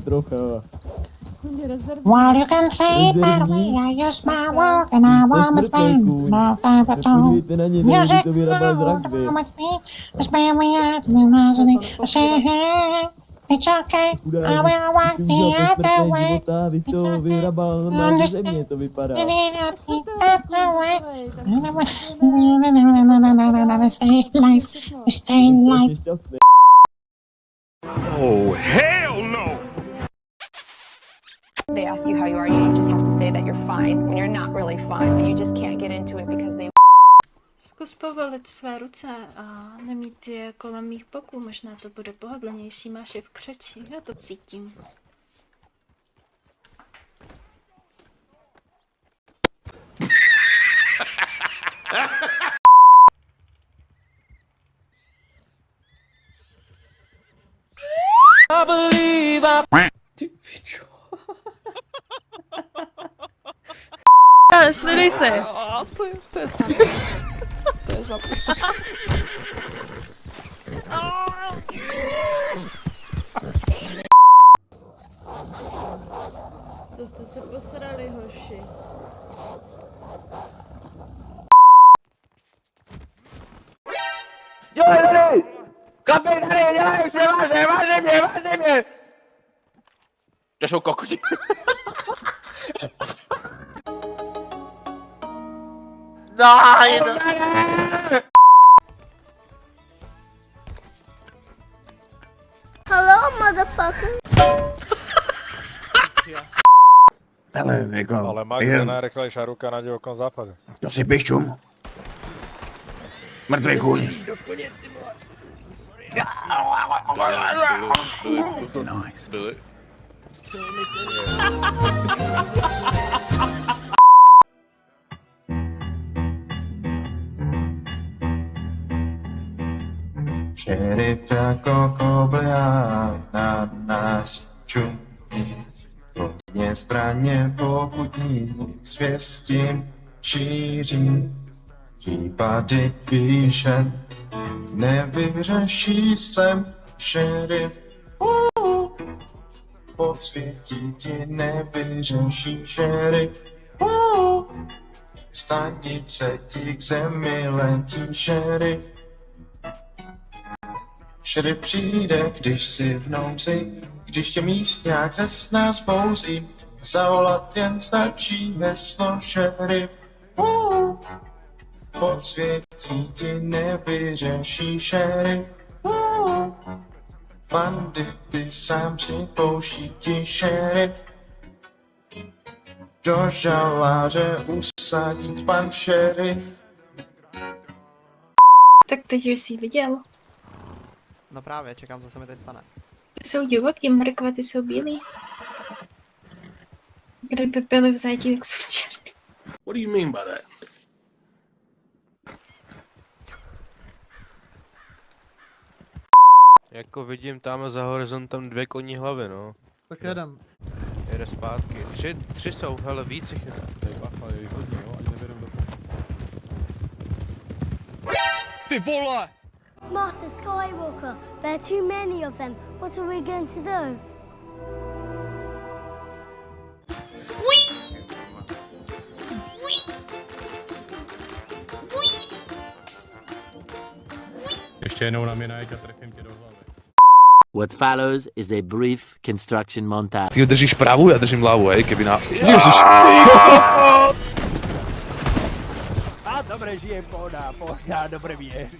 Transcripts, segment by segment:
Trocha. Well, you can say but me, I use my work and I want to spend no time at all. Music, to vyrabal z rugby. it's been me out in the I say, hey, it's okay, I will walk the other way. Vy jsi to vyrabal normálně ze země, to vypadá. Stay life. Oh, hell no! They ask you how you are, you just have to say that you're fine when you're not really fine, but you just can't get into it because they... Zkus povolit své ruce a nemít je kolem mých boků, možná to bude pohodlnější, máš je v křeči, já to cítím. Ty pičo. Šlidej se. To je samé. To je samé. To jste se posrali, hoši. Dělej tady! Kapej tady, dělej, vážně mě! To jsou kokoti. Hello, motherfucker. Ale jako... Ale Max je najrychlejšia ruka na divokom západe. To si pišťum. Mrtvý kůň. Byli. Šerif jako kobliák na nás čumí. Hodně zbraně, pokud nic věstím šířím. Případy píše, nevyřeší sem šerif. Podsvětí ti nevyřeší šerif. Stanice ti k zemi letí šerif. Šerif přijde, když jsi v nouzi, když tě místňák ze sna zbouzí. Zavolat jen stačí heslo šerif. Podsvětí ti nevyřeší šerif. Bandity sám připouští ti šerif. Do žaláře usadí pan šerif. Tak teď už jsi viděl. No právě, čekám, co se mi teď stane. To jsou divoké mrkve, ty jsou bílý. Kdyby byly v zajetí, tak jsou černý. What do you mean by that? Jako vidím tam za horizontem 2 koní hlavy, no. Tak jedem. Jede zpátky. Tři jsou, hele, víc jich je. Tady bacha, je hodně, jo, ať nevědem do... Ty vole! Master Skywalker, there are too many of them. What are we going to do? Ještě jednou na mě najď a trefím tě do hlavy. What follows is a brief construction montage. Ty držíš pravou, já držím hlavu, hej, keby na... Ježiš! A dobré, žijem, pohoda, dobré je.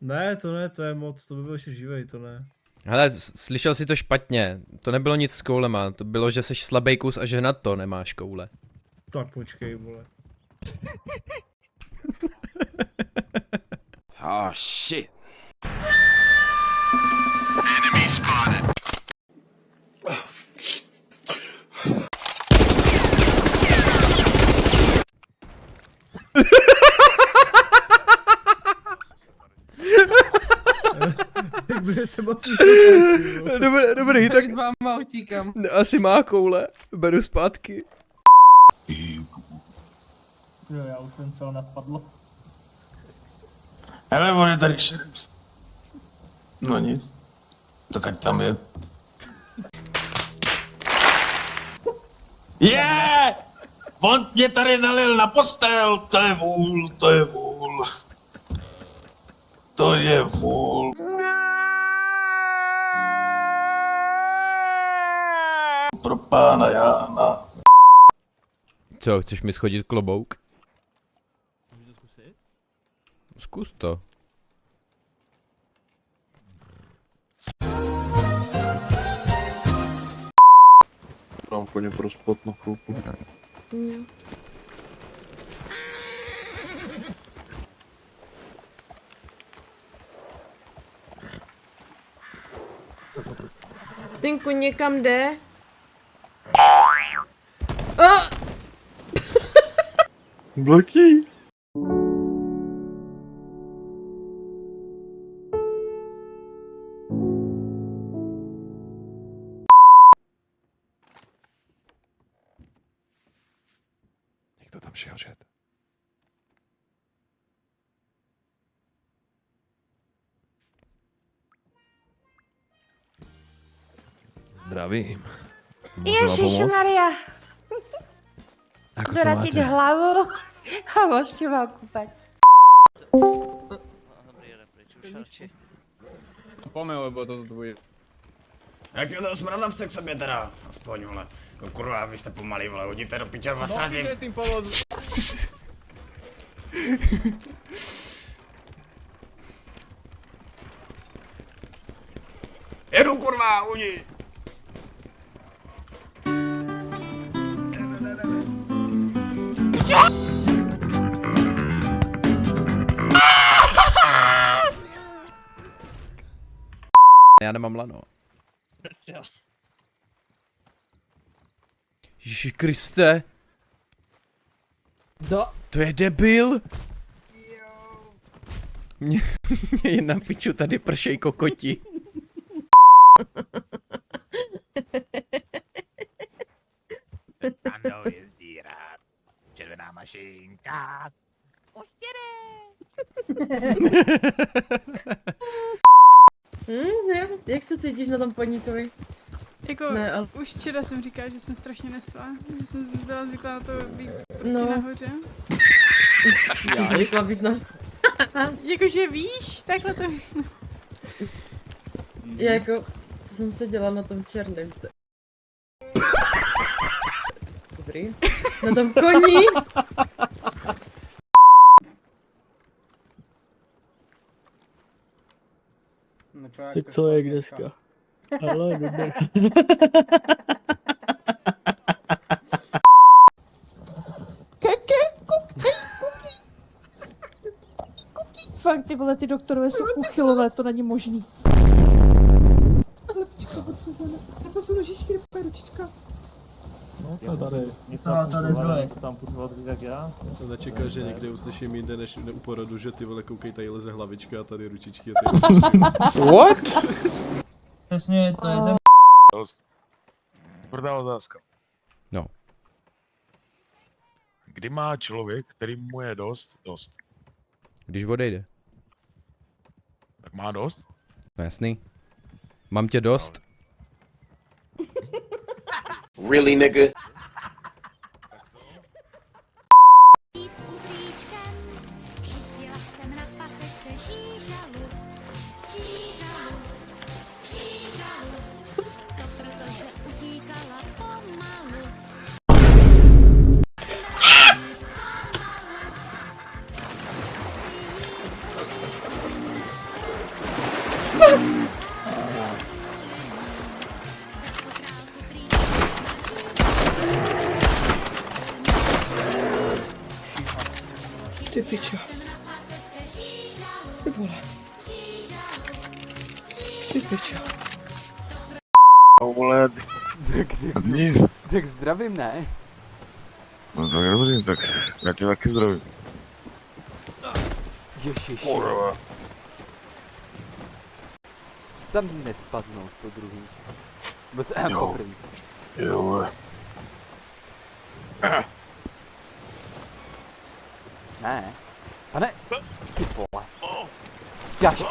Ne, to je moc, to by byl ještě živej, to ne. Hele, slyšel jsi to špatně. To nebylo nic s koulema, to bylo, že jsi slabý kus a že na to nemáš koule. Tak počkej, vole. Oh shit. Enemy spotted. se moc Dobrý, tak vám utíkám. asi má koule. Beru zpátky. Jo, já už jsem co napadlo. Hele, on je tady šerif. No nic. Tak ať tam je. Je! On mě tady nalil na postel, to je vůl, to je vůl. To je vůl. Pro pána Jána. Co, chceš mi schodit klobouk? Zkus to. Mám koně pro spot na chvilku. Tinku někam jde. Blacky. Jak to tam šel žet? Zdravím. Ježišmarja, Ako sa doratit máte? hlavu a možte mal kúpať. Pomeň, lebo to tvůj. Jak je to smradlavce k sobě teda, aspoň, vole. No kurva, vy jste pomalý, vole, hodíte do piče, vás srazím. Jedu, kurva, udi! Já nemám lano. Ježi Kriste. To je debil. Mě je na piču tady pršej kokoti. Tam jezdí rád, červená mašinka. Jak se cítíš na tom podnikovi? Jako, Ne, ale- už včera jsem říkala, že jsem strašně nesla, že jsem byla zvyklá na to být prostě No. nahoře. Jsi zvykla být na... Jakože víš, takhle to Já jako, co jsem se dělala na tom černém, to... Dobrý. Na tom koni! Tak co je dneska? Ale dobré. Fakt, ty vole, ty doktorové jsou uchylové, to není možný. To jsou nožičky, ručička. No to tady. Tam putovat jak já? Já jsem nečekal, že někde uslyším jinde než u porodu, že ty vole koukej, tady leze hlavička a tady ručičky. What? Přesně, to je ten... Tvrdá otázka. No. Kdy má člověk, který mu je dost? Když odejde. Tak má dost? No jasný. Mám tě dost. Really, nigga? Ty pičo. Ty vole. Ty pičo. Vole, Tak zdravím, ne? no tak dobrý, tak já tě taky zdravím. Ježiši. Kurva. tam nespadnout, to druhý. Bez Jo. poprvý. Jo. Ne. Pane, ty vole. Stěž.